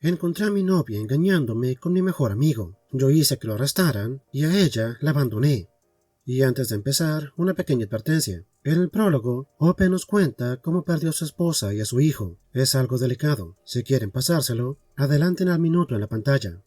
Encontré a mi novia engañándome con mi mejor amigo. Yo hice que lo arrestaran y a ella la abandoné. Y antes de empezar, una pequeña advertencia. En el prólogo, Ope nos cuenta cómo perdió a su esposa y a su hijo. Es algo delicado. Si quieren pasárselo, adelanten al minuto en la pantalla.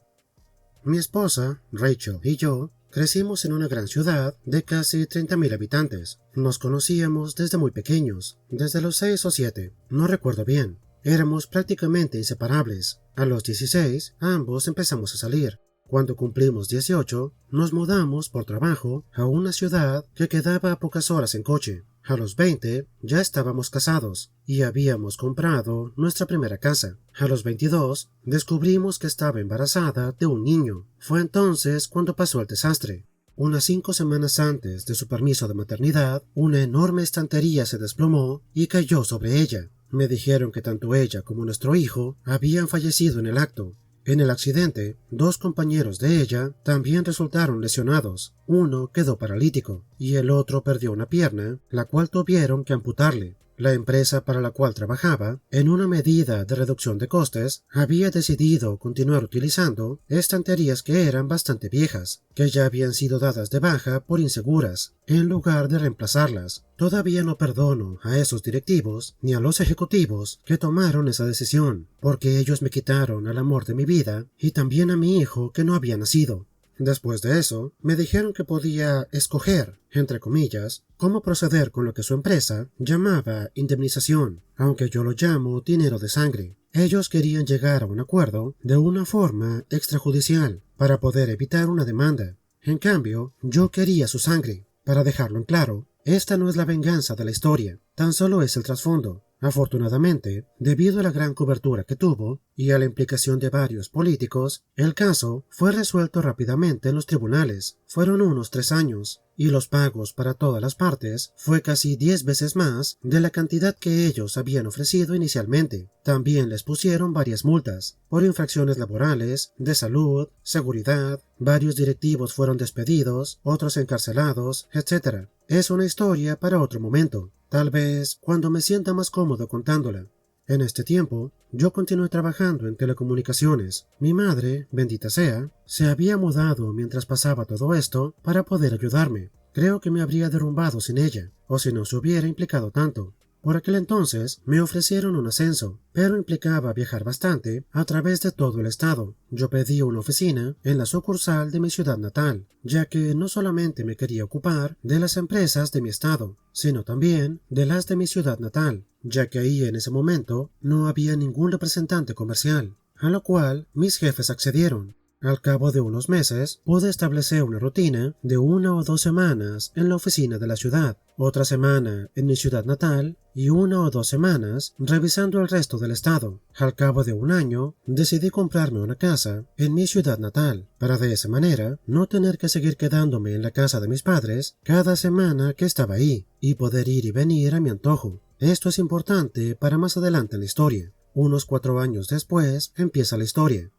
Mi esposa, Rachel y yo crecimos en una gran ciudad de casi 30,000 habitantes. Nos conocíamos desde muy pequeños, desde los 6 o 7, no recuerdo bien. Éramos prácticamente inseparables. A los 16, ambos empezamos a salir. Cuando cumplimos 18, nos mudamos por trabajo a una ciudad que quedaba a pocas horas en coche. A los 20 ya estábamos casados y habíamos comprado nuestra primera casa. A los 22 descubrimos que estaba embarazada de un niño. Fue entonces cuando pasó el desastre. Unas 5 semanas antes de su permiso de maternidad, una enorme estantería se desplomó y cayó sobre ella. Me dijeron que tanto ella como nuestro hijo habían fallecido en el acto. En el accidente, 2 compañeros de ella también resultaron lesionados. Uno quedó paralítico y el otro perdió una pierna, la cual tuvieron que amputarle. La empresa para la cual trabajaba, en una medida de reducción de costes, había decidido continuar utilizando estanterías que eran bastante viejas, que ya habían sido dadas de baja por inseguras, en lugar de reemplazarlas. Todavía no perdono a esos directivos ni a los ejecutivos que tomaron esa decisión, porque ellos me quitaron al amor de mi vida y también a mi hijo que no había nacido. Después de eso, me dijeron que podía escoger, entre comillas, cómo proceder con lo que su empresa llamaba indemnización, aunque yo lo llamo dinero de sangre. Ellos querían llegar a un acuerdo de una forma extrajudicial para poder evitar una demanda. En cambio, yo quería su sangre. Para dejarlo en claro, esta no es la venganza de la historia, tan solo es el trasfondo. Afortunadamente, debido a la gran cobertura que tuvo y a la implicación de varios políticos, el caso fue resuelto rápidamente en los tribunales. Fueron unos 3 años, y los pagos para todas las partes fue casi 10 veces más de la cantidad que ellos habían ofrecido inicialmente. También les pusieron varias multas por infracciones laborales, de salud, seguridad, varios directivos fueron despedidos, otros encarcelados, etc. Es una historia para otro momento. Tal vez cuando me sienta más cómodo contándola. En este tiempo, yo continué trabajando en telecomunicaciones. Mi madre, bendita sea, se había mudado mientras pasaba todo esto para poder ayudarme. Creo que me habría derrumbado sin ella, o si no se hubiera implicado tanto. Por aquel entonces me ofrecieron un ascenso, pero implicaba viajar bastante a través de todo el estado. Yo pedí una oficina en la sucursal de mi ciudad natal, ya que no solamente me quería ocupar de las empresas de mi estado, sino también de las de mi ciudad natal, ya que ahí en ese momento no había ningún representante comercial, a lo cual mis jefes accedieron. Al cabo de unos meses, pude establecer una rutina de 1 o 2 semanas en la oficina de la ciudad, otra semana en mi ciudad natal y 1 o 2 semanas revisando el resto del estado. Al cabo de un año, decidí comprarme una casa en mi ciudad natal, para de esa manera no tener que seguir quedándome en la casa de mis padres cada semana que estaba ahí y poder ir y venir a mi antojo. Esto es importante para más adelante en la historia. Unos 4 años después empieza la historia.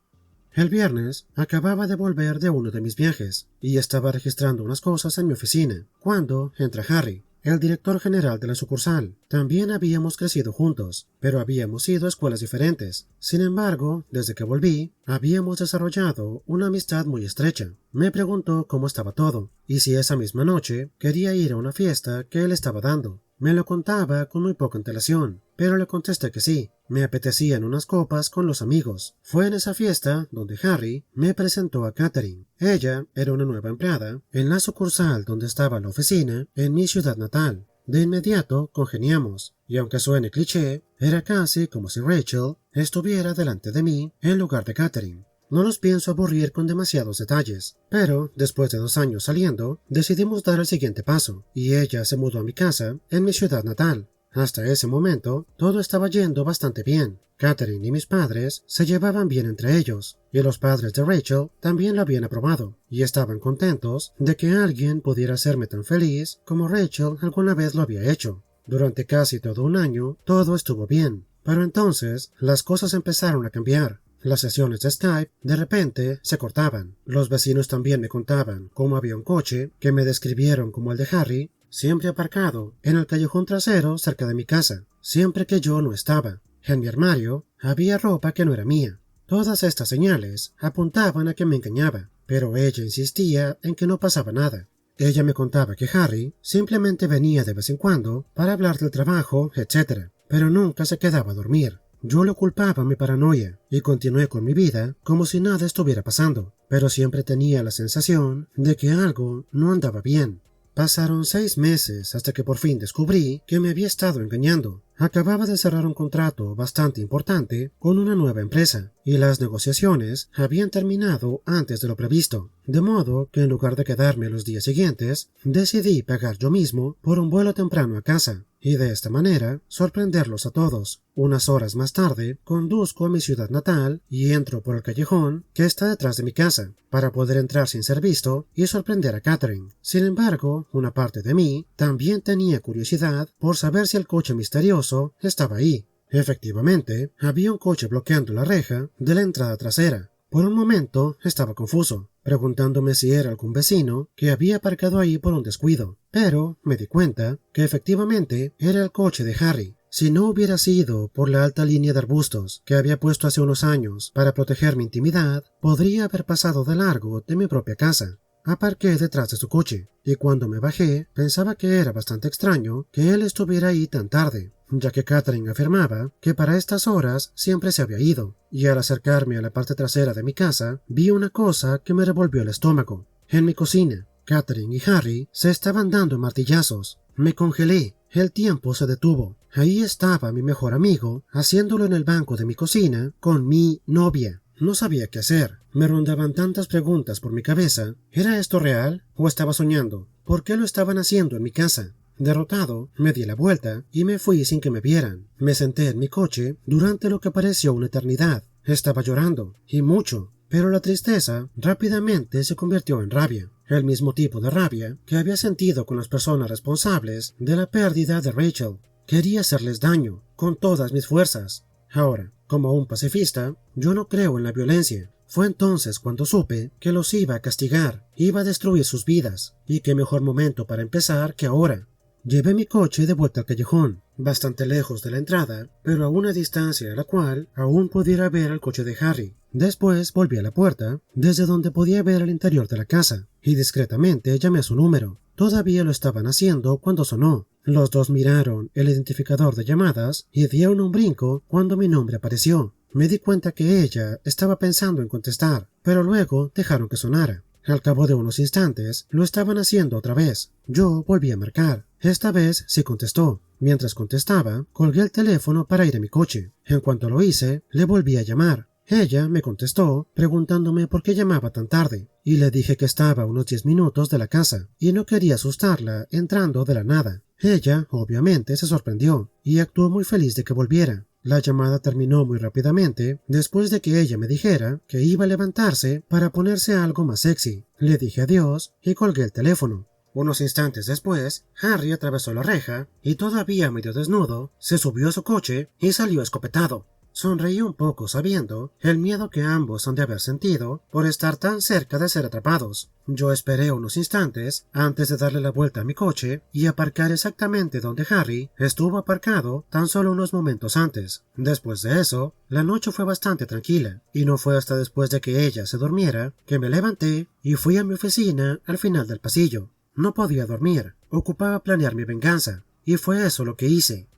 El viernes acababa de volver de uno de mis viajes y estaba registrando unas cosas en mi oficina cuando entra Harry, el director general de la sucursal. También habíamos crecido juntos, pero habíamos ido a escuelas diferentes. Sin embargo, desde que volví, habíamos desarrollado una amistad muy estrecha. Me preguntó cómo estaba todo y si esa misma noche quería ir a una fiesta que él estaba dando. Me lo contaba con muy poca antelación, pero le contesté que sí. Me apetecían unas copas con los amigos. Fue en esa fiesta donde Harry me presentó a Catherine. Ella era una nueva empleada en la sucursal donde estaba la oficina en mi ciudad natal. De inmediato congeniamos, y aunque suene cliché, era casi como si Rachel estuviera delante de mí en lugar de Catherine. No los pienso aburrir con demasiados detalles, pero después de 2 años saliendo, decidimos dar el siguiente paso, y ella se mudó a mi casa en mi ciudad natal. Hasta ese momento, todo estaba yendo bastante bien. Catherine y mis padres se llevaban bien entre ellos, y los padres de Rachel también lo habían aprobado, y estaban contentos de que alguien pudiera hacerme tan feliz como Rachel alguna vez lo había hecho. Durante casi todo un año, todo estuvo bien, pero entonces las cosas empezaron a cambiar. Las sesiones de Skype de repente se cortaban. Los vecinos también me contaban cómo había un coche que me describieron como el de Harry, siempre aparcado en el callejón trasero cerca de mi casa, siempre que yo no estaba. En mi armario había ropa que no era mía. Todas estas señales apuntaban a que me engañaba, pero ella insistía en que no pasaba nada. Ella me contaba que Harry simplemente venía de vez en cuando para hablar del trabajo, etc., pero nunca se quedaba a dormir. Yo lo culpaba a mi paranoia y continué con mi vida como si nada estuviera pasando, pero siempre tenía la sensación de que algo no andaba bien. Pasaron 6 meses hasta que por fin descubrí que me había estado engañando. Acababa de cerrar un contrato bastante importante con una nueva empresa y las negociaciones habían terminado antes de lo previsto, de modo que en lugar de quedarme los días siguientes, decidí pagar yo mismo por un vuelo temprano a casa y de esta manera sorprenderlos a todos. Unas horas más tarde conduzco a mi ciudad natal y entro por el callejón que está detrás de mi casa para poder entrar sin ser visto y sorprender a Catherine. Sin embargo, una parte de mí también tenía curiosidad por saber si el coche misterioso estaba ahí. Efectivamente, había un coche bloqueando la reja de la entrada trasera. Por un momento estaba confuso, preguntándome si era algún vecino que había aparcado ahí por un descuido, pero me di cuenta que efectivamente era el coche de Harry. Si no hubiera sido por la alta línea de arbustos que había puesto hace unos años para proteger mi intimidad, podría haber pasado de largo de mi propia casa. Aparqué detrás de su coche, y cuando me bajé pensaba que era bastante extraño que él estuviera ahí tan tarde, ya que Catherine afirmaba que para estas horas siempre se había ido, y al acercarme a la parte trasera de mi casa vi una cosa que me revolvió el estómago. En mi cocina, Catherine y Harry se estaban dando martillazos. Me congelé. El tiempo se detuvo. Ahí estaba mi mejor amigo, haciéndolo en el banco de mi cocina con mi novia. No sabía qué hacer. Me rondaban tantas preguntas por mi cabeza. ¿Era esto real o estaba soñando? ¿Por qué lo estaban haciendo en mi casa? Derrotado, me di la vuelta y me fui sin que me vieran. Me senté en mi coche durante lo que pareció una eternidad. Estaba llorando, y mucho, pero la tristeza rápidamente se convirtió en rabia. El mismo tipo de rabia que había sentido con las personas responsables de la pérdida de Rachel. Quería hacerles daño, con todas mis fuerzas. Ahora, como un pacifista, yo no creo en la violencia. Fue entonces cuando supe que los iba a castigar, iba a destruir sus vidas, y qué mejor momento para empezar que ahora. Llevé mi coche de vuelta al callejón, bastante lejos de la entrada, pero a una distancia a la cual aún pudiera ver el coche de Harry. Después volví a la puerta, desde donde podía ver el interior de la casa, y discretamente llamé a su número. Todavía lo estaban haciendo cuando sonó. Los dos miraron el identificador de llamadas y dieron un brinco cuando mi nombre apareció. Me di cuenta que ella estaba pensando en contestar, pero luego dejaron que sonara. Al cabo de unos instantes, lo estaban haciendo otra vez. Yo volví a marcar. Esta vez sí contestó. Mientras contestaba, colgué el teléfono para ir a mi coche. En cuanto lo hice, le volví a llamar. Ella me contestó, preguntándome por qué llamaba tan tarde, y le dije que estaba a unos 10 minutos de la casa, y no quería asustarla entrando de la nada. Ella, obviamente, se sorprendió, y actuó muy feliz de que volviera. La llamada terminó muy rápidamente, después de que ella me dijera que iba a levantarse para ponerse algo más sexy. Le dije adiós y colgué el teléfono. Unos instantes después, Harry atravesó la reja y, todavía medio desnudo, se subió a su coche y salió escopetado. Sonreí un poco sabiendo el miedo que ambos han de haber sentido por estar tan cerca de ser atrapados. Yo esperé unos instantes antes de darle la vuelta a mi coche y aparcar exactamente donde Harry estuvo aparcado tan solo unos momentos antes. Después de eso, la noche fue bastante tranquila, y no fue hasta después de que ella se durmiera que me levanté y fui a mi oficina al final del pasillo. No podía dormir, ocupaba planear mi venganza, y fue eso lo que hice.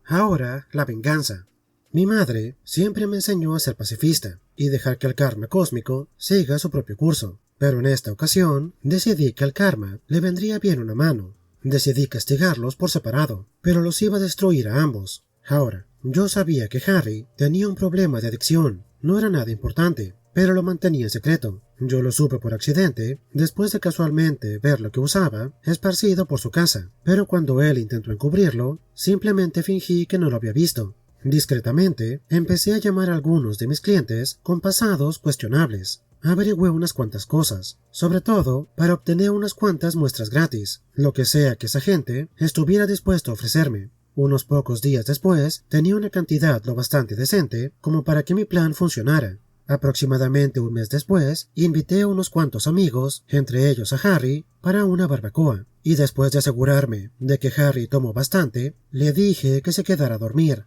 Ahora, la venganza. Mi madre siempre me enseñó a ser pacifista y dejar que el karma cósmico siga su propio curso, pero en esta ocasión decidí que al karma le vendría bien una mano. Decidí castigarlos por separado, pero los iba a destruir a ambos. Ahora, yo sabía que Harry tenía un problema de adicción, no era nada importante, pero lo mantenía en secreto. Yo lo supe por accidente, después de casualmente ver lo que usaba, esparcido por su casa, pero cuando él intentó encubrirlo, simplemente fingí que no lo había visto. Discretamente, empecé a llamar a algunos de mis clientes con pasados cuestionables. Averigüé unas cuantas cosas, sobre todo para obtener unas cuantas muestras gratis, lo que sea que esa gente estuviera dispuesto a ofrecerme. Unos pocos días después, tenía una cantidad lo bastante decente como para que mi plan funcionara. Aproximadamente un mes después, invité a unos cuantos amigos, entre ellos a Harry, para una barbacoa, y después de asegurarme de que Harry tomó bastante, le dije que se quedara a dormir.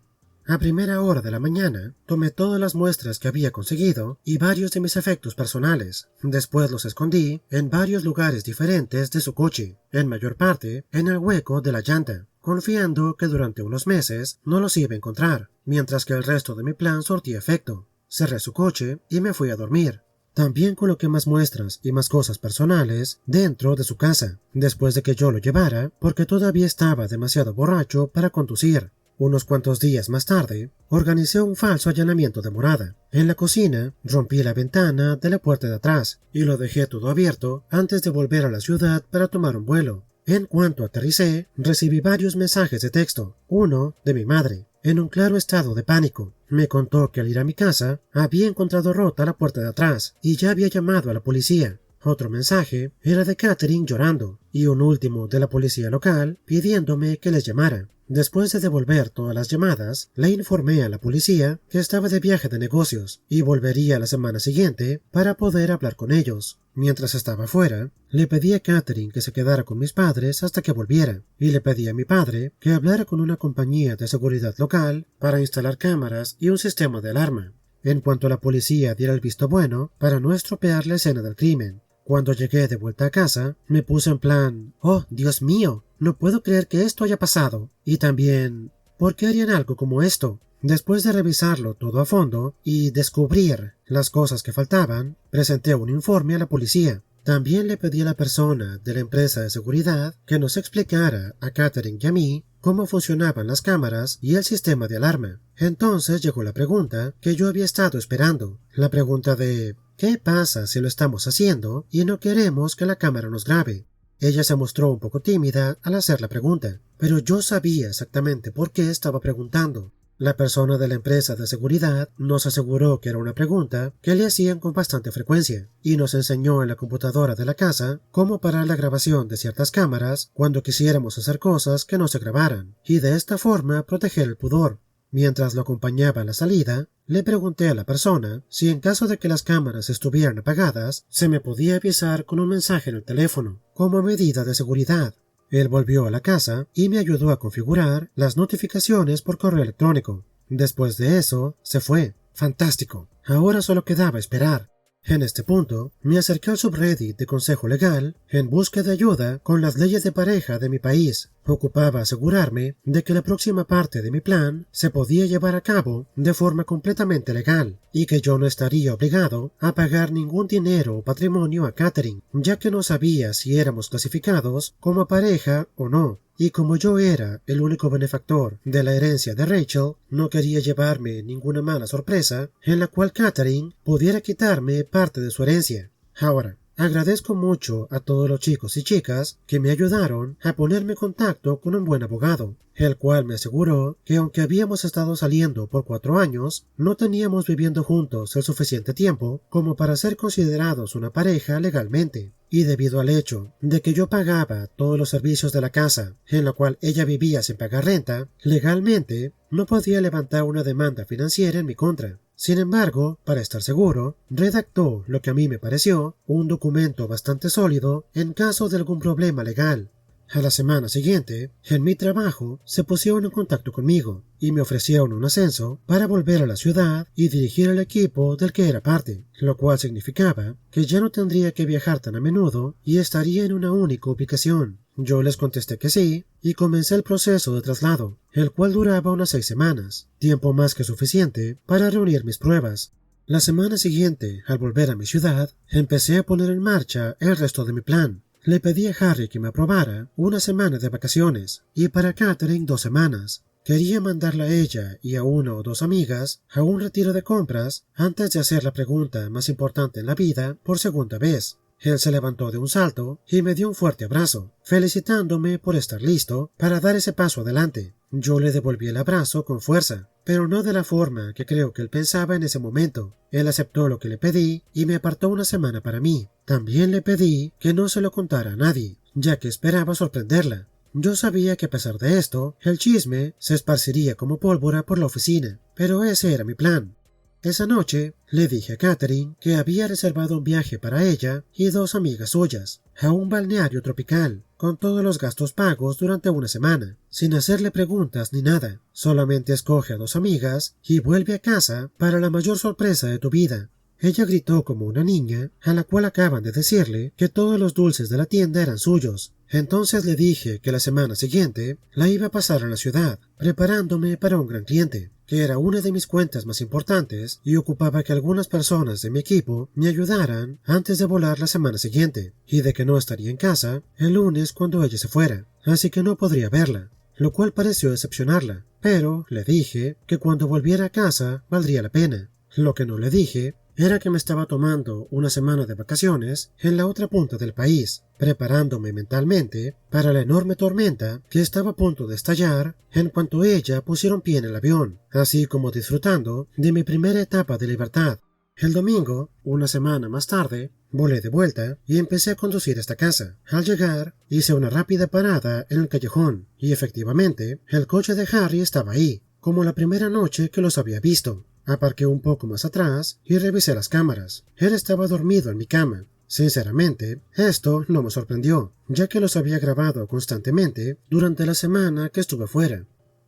A primera hora de la mañana, tomé todas las muestras que había conseguido y varios de mis efectos personales. Después los escondí en varios lugares diferentes de su coche, en mayor parte en el hueco de la llanta, confiando que durante unos meses no los iba a encontrar, mientras que el resto de mi plan surtía efecto. Cerré su coche y me fui a dormir. También coloqué más muestras y más cosas personales dentro de su casa, después de que yo lo llevara, porque todavía estaba demasiado borracho para conducir. Unos cuantos días más tarde, organicé un falso allanamiento de morada. En la cocina, rompí la ventana de la puerta de atrás y lo dejé todo abierto antes de volver a la ciudad para tomar un vuelo. En cuanto aterricé, recibí varios mensajes de texto, uno de mi madre, en un claro estado de pánico. Me contó que al ir a mi casa había encontrado rota la puerta de atrás y ya había llamado a la policía. Otro mensaje era de Catherine llorando y un último de la policía local pidiéndome que les llamara. Después de devolver todas las llamadas, le informé a la policía que estaba de viaje de negocios y volvería la semana siguiente para poder hablar con ellos. Mientras estaba fuera, le pedí a Catherine que se quedara con mis padres hasta que volviera, y le pedí a mi padre que hablara con una compañía de seguridad local para instalar cámaras y un sistema de alarma, en cuanto la policía diera el visto bueno para no estropear la escena del crimen. Cuando llegué de vuelta a casa, me puse en plan, «Oh, Dios mío, no puedo creer que esto haya pasado». Y también, ¿por qué harían algo como esto? Después de revisarlo todo a fondo y descubrir las cosas que faltaban, presenté un informe a la policía. También le pedí a la persona de la empresa de seguridad que nos explicara a Catherine y a mí cómo funcionaban las cámaras y el sistema de alarma. Entonces llegó la pregunta que yo había estado esperando, la pregunta de ¿qué pasa si lo estamos haciendo y no queremos que la cámara nos grabe? Ella se mostró un poco tímida al hacer la pregunta, pero yo sabía exactamente por qué estaba preguntando. La persona de la empresa de seguridad nos aseguró que era una pregunta que le hacían con bastante frecuencia y nos enseñó en la computadora de la casa cómo parar la grabación de ciertas cámaras cuando quisiéramos hacer cosas que no se grabaran y de esta forma proteger el pudor. Mientras lo acompañaba a la salida, le pregunté a la persona si en caso de que las cámaras estuvieran apagadas, se me podía avisar con un mensaje en el teléfono, como medida de seguridad. Él volvió a la casa y me ayudó a configurar las notificaciones por correo electrónico. Después de eso, se fue. Fantástico. Ahora solo quedaba esperar. En este punto, me acerqué al subreddit de consejo legal en busca de ayuda con las leyes de pareja de mi país. Ocupaba asegurarme de que la próxima parte de mi plan se podía llevar a cabo de forma completamente legal y que yo no estaría obligado a pagar ningún dinero o patrimonio a Catherine, ya que no sabía si éramos clasificados como pareja o no. Y como yo era el único benefactor de la herencia de Rachel, no quería llevarme ninguna mala sorpresa en la cual Catherine pudiera quitarme parte de su herencia. Ahora, agradezco mucho a todos los chicos y chicas que me ayudaron a ponerme en contacto con un buen abogado, el cual me aseguró que aunque habíamos estado saliendo por 4 años, no teníamos viviendo juntos el suficiente tiempo como para ser considerados una pareja legalmente. Y debido al hecho de que yo pagaba todos los servicios de la casa en la cual ella vivía sin pagar renta, legalmente no podía levantar una demanda financiera en mi contra. Sin embargo, para estar seguro, redactó lo que a mí me pareció un documento bastante sólido en caso de algún problema legal. A la semana siguiente, en mi trabajo, se pusieron en contacto conmigo y me ofrecieron un ascenso para volver a la ciudad y dirigir el equipo del que era parte, lo cual significaba que ya no tendría que viajar tan a menudo y estaría en una única ubicación. Yo les contesté que sí y comencé el proceso de traslado, el cual duraba unas 6 semanas, tiempo más que suficiente para reunir mis pruebas. La semana siguiente, al volver a mi ciudad, empecé a poner en marcha el resto de mi plan. Le pedí a Harry que me aprobara una semana de vacaciones y para Catherine 2 semanas. Quería mandarla a ella y a 1 o 2 amigas a un retiro de compras antes de hacer la pregunta más importante en la vida por segunda vez. Él se levantó de un salto y me dio un fuerte abrazo, felicitándome por estar listo para dar ese paso adelante. Yo le devolví el abrazo con fuerza, pero no de la forma que creo que él pensaba en ese momento. Él aceptó lo que le pedí y me apartó una semana para mí. También le pedí que no se lo contara a nadie, ya que esperaba sorprenderla. Yo sabía que a pesar de esto, el chisme se esparciría como pólvora por la oficina, pero ese era mi plan. Esa noche le dije a Catherine que había reservado un viaje para ella y 2 amigas suyas a un balneario tropical, con todos los gastos pagos durante una semana, sin hacerle preguntas ni nada. Solamente escoge a 2 amigas y vuelve a casa para la mayor sorpresa de tu vida. Ella gritó como una niña, a la cual acaban de decirle que todos los dulces de la tienda eran suyos. Entonces le dije que la semana siguiente la iba a pasar en la ciudad, preparándome para un gran cliente, que era una de mis cuentas más importantes y ocupaba que algunas personas de mi equipo me ayudaran antes de volar la semana siguiente, y de que no estaría en casa el lunes cuando ella se fuera, así que no podría verla, lo cual pareció decepcionarla, pero le dije que cuando volviera a casa valdría la pena. Lo que no le dije era que me estaba tomando una semana de vacaciones en la otra punta del país, preparándome mentalmente para la enorme tormenta que estaba a punto de estallar en cuanto ella pusiera un pie en el avión, así como disfrutando de mi primera etapa de libertad. El domingo, una semana más tarde, volé de vuelta y empecé a conducir hasta casa. Al llegar, hice una rápida parada en el callejón, y efectivamente, el coche de Harry estaba ahí, como la primera noche que los había visto. Aparqué un poco más atrás y revisé las cámaras. Él estaba dormido en mi cama. Sinceramente, esto no me sorprendió, ya que los había grabado constantemente durante la semana que estuve fuera.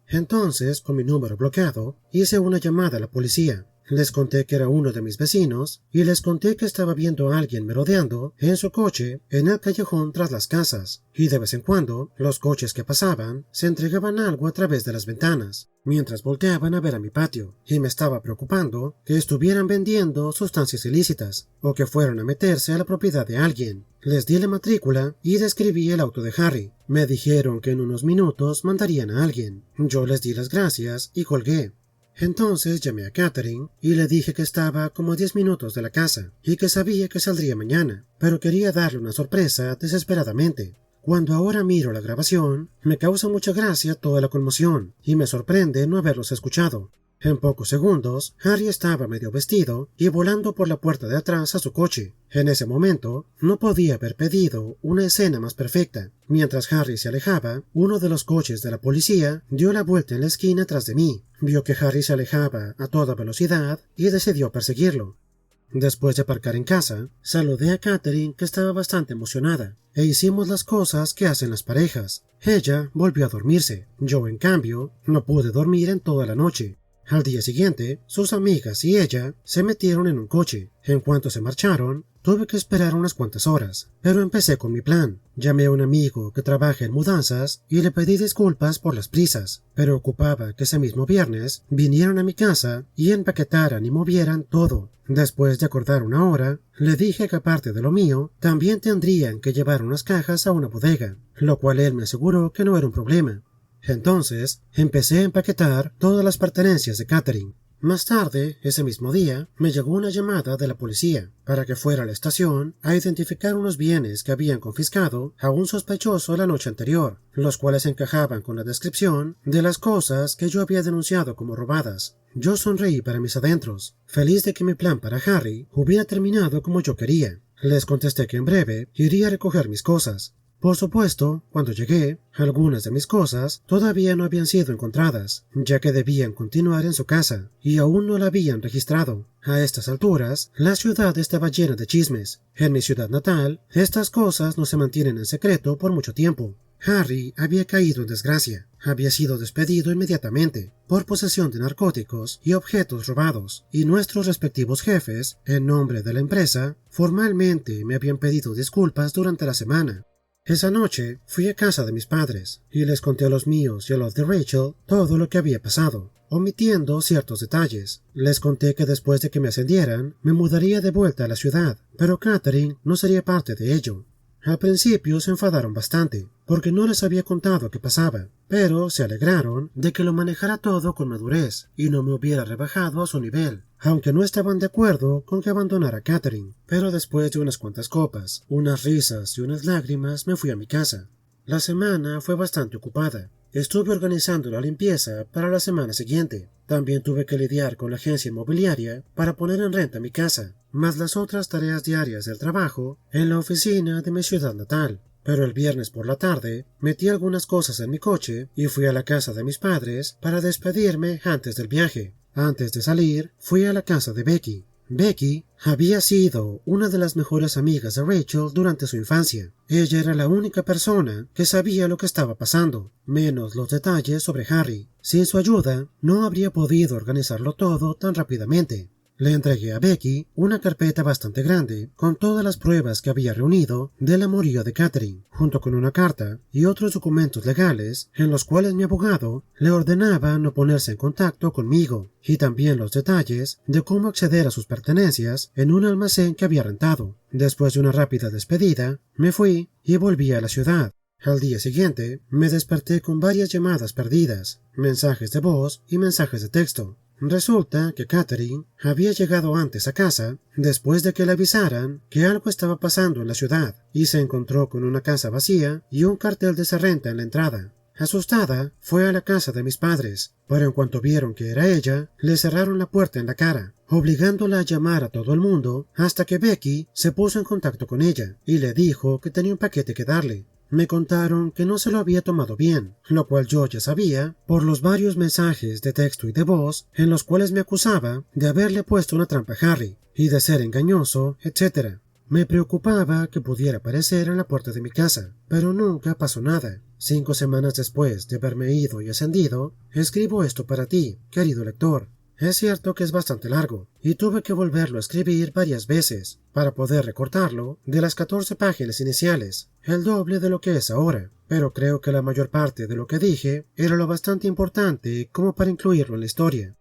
Entonces, con mi número bloqueado, hice una llamada a la policía. Les conté que era uno de mis vecinos y les conté que estaba viendo a alguien merodeando en su coche en el callejón tras las casas, y de vez en cuando los coches que pasaban se entregaban algo a través de las ventanas, mientras volteaban a ver a mi patio, y me estaba preocupando que estuvieran vendiendo sustancias ilícitas o que fueran a meterse a la propiedad de alguien. Les di la matrícula y describí el auto de Harry. Me dijeron que en unos minutos mandarían a alguien. Yo les di las gracias y colgué. Entonces llamé a Catherine y le dije que estaba como a 10 minutos de la casa y que sabía que saldría mañana, pero quería darle una sorpresa desesperadamente. Cuando ahora miro la grabación, me causa mucha gracia toda la conmoción y me sorprende no haberlos escuchado. En pocos segundos, Harry estaba medio vestido y volando por la puerta de atrás a su coche. En ese momento, no podía haber pedido una escena más perfecta. Mientras Harry se alejaba, uno de los coches de la policía dio la vuelta en la esquina tras de mí. Vio que Harry se alejaba a toda velocidad y decidió perseguirlo. Después de aparcar en casa, saludé a Catherine, que estaba bastante emocionada, e hicimos las cosas que hacen las parejas. Ella volvió a dormirse. Yo, en cambio, no pude dormir en toda la noche. Al día siguiente, sus amigas y ella se metieron en un coche. En cuanto se marcharon, tuve que esperar unas cuantas horas, pero empecé con mi plan. Llamé a un amigo que trabaja en mudanzas y le pedí disculpas por las prisas, pero ocupaba que ese mismo viernes vinieran a mi casa y empaquetaran y movieran todo. Después de acordar una hora, le dije que aparte de lo mío, también tendrían que llevar unas cajas a una bodega, lo cual él me aseguró que no era un problema. Entonces, empecé a empaquetar todas las pertenencias de Catherine. Más tarde, ese mismo día, me llegó una llamada de la policía para que fuera a la estación a identificar unos bienes que habían confiscado a un sospechoso la noche anterior, los cuales encajaban con la descripción de las cosas que yo había denunciado como robadas. Yo sonreí para mis adentros, feliz de que mi plan para Harry hubiera terminado como yo quería. Les contesté que en breve iría a recoger mis cosas. Por supuesto, cuando llegué, algunas de mis cosas todavía no habían sido encontradas, ya que debían continuar en su casa, y aún no la habían registrado. A estas alturas, la ciudad estaba llena de chismes. En mi ciudad natal, estas cosas no se mantienen en secreto por mucho tiempo. Harry había caído en desgracia. Había sido despedido inmediatamente por posesión de narcóticos y objetos robados, y nuestros respectivos jefes, en nombre de la empresa, formalmente me habían pedido disculpas durante la semana. Esa noche fui a casa de mis padres y les conté a los míos y a los de Rachel todo lo que había pasado, omitiendo ciertos detalles. Les conté que después de que me ascendieran, me mudaría de vuelta a la ciudad, pero Catherine no sería parte de ello. Al principio se enfadaron bastante, porque no les había contado qué pasaba, pero se alegraron de que lo manejara todo con madurez y no me hubiera rebajado a su nivel, aunque no estaban de acuerdo con que abandonara a Catherine. Pero después de unas cuantas copas, unas risas y unas lágrimas, me fui a mi casa. La semana fue bastante ocupada. Estuve organizando la limpieza para la semana siguiente. También tuve que lidiar con la agencia inmobiliaria para poner en renta mi casa, más las otras tareas diarias del trabajo en la oficina de mi ciudad natal. Pero el viernes por la tarde metí algunas cosas en mi coche y fui a la casa de mis padres para despedirme antes del viaje. Antes de salir, fui a la casa de Becky. Becky había sido una de las mejores amigas de Rachel durante su infancia. Ella era la única persona que sabía lo que estaba pasando, menos los detalles sobre Harry. Sin su ayuda, no habría podido organizarlo todo tan rápidamente. Le entregué a Becky una carpeta bastante grande con todas las pruebas que había reunido del amorío de Catherine, junto con una carta y otros documentos legales en los cuales mi abogado le ordenaba no ponerse en contacto conmigo, y también los detalles de cómo acceder a sus pertenencias en un almacén que había rentado. Después de una rápida despedida, me fui y volví a la ciudad. Al día siguiente, me desperté con varias llamadas perdidas, mensajes de voz y mensajes de texto. Resulta que Catherine había llegado antes a casa después de que le avisaran que algo estaba pasando en la ciudad y se encontró con una casa vacía y un cartel de se renta en la entrada. Asustada, fue a la casa de mis padres, pero en cuanto vieron que era ella, le cerraron la puerta en la cara, obligándola a llamar a todo el mundo hasta que Becky se puso en contacto con ella y le dijo que tenía un paquete que darle. Me contaron que no se lo había tomado bien, lo cual yo ya sabía por los varios mensajes de texto y de voz en los cuales me acusaba de haberle puesto una trampa a Harry y de ser engañoso, etc. Me preocupaba que pudiera aparecer en la puerta de mi casa, pero nunca pasó nada. 5 semanas después de haberme ido y ascendido, escribo esto para ti, querido lector. Es cierto que es bastante largo, y tuve que volverlo a escribir varias veces, para poder recortarlo de las 14 páginas iniciales, el doble de lo que es ahora, pero creo que la mayor parte de lo que dije era lo bastante importante como para incluirlo en la historia.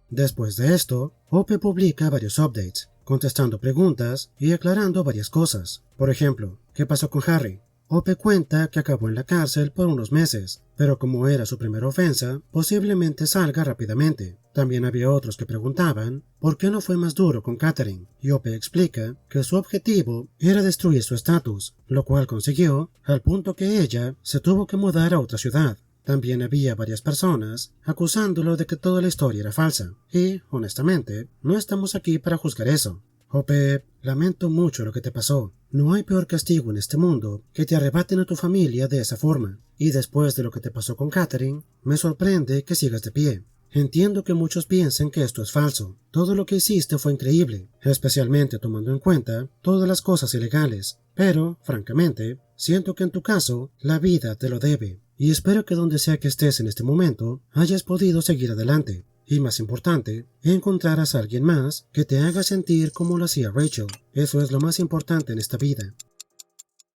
Después de esto, Ope publica varios updates, contestando preguntas y aclarando varias cosas. Por ejemplo, ¿qué pasó con Harry? Ope cuenta que acabó en la cárcel por unos meses, pero como era su primera ofensa, posiblemente salga rápidamente. También había otros que preguntaban por qué no fue más duro con Catherine, y Ope explica que su objetivo era destruir su estatus, lo cual consiguió al punto que ella se tuvo que mudar a otra ciudad. También había varias personas acusándolo de que toda la historia era falsa, y, honestamente, no estamos aquí para juzgar eso. Ope, lamento mucho lo que te pasó. No hay peor castigo en este mundo que te arrebaten a tu familia de esa forma. Y después de lo que te pasó con Catherine, me sorprende que sigas de pie. Entiendo que muchos piensen que esto es falso. Todo lo que hiciste fue increíble, especialmente tomando en cuenta todas las cosas ilegales. Pero, francamente, siento que en tu caso, la vida te lo debe. Y espero que donde sea que estés en este momento, hayas podido seguir adelante. Y más importante, encontrarás a alguien más que te haga sentir como lo hacía Rachel. Eso es lo más importante en esta vida.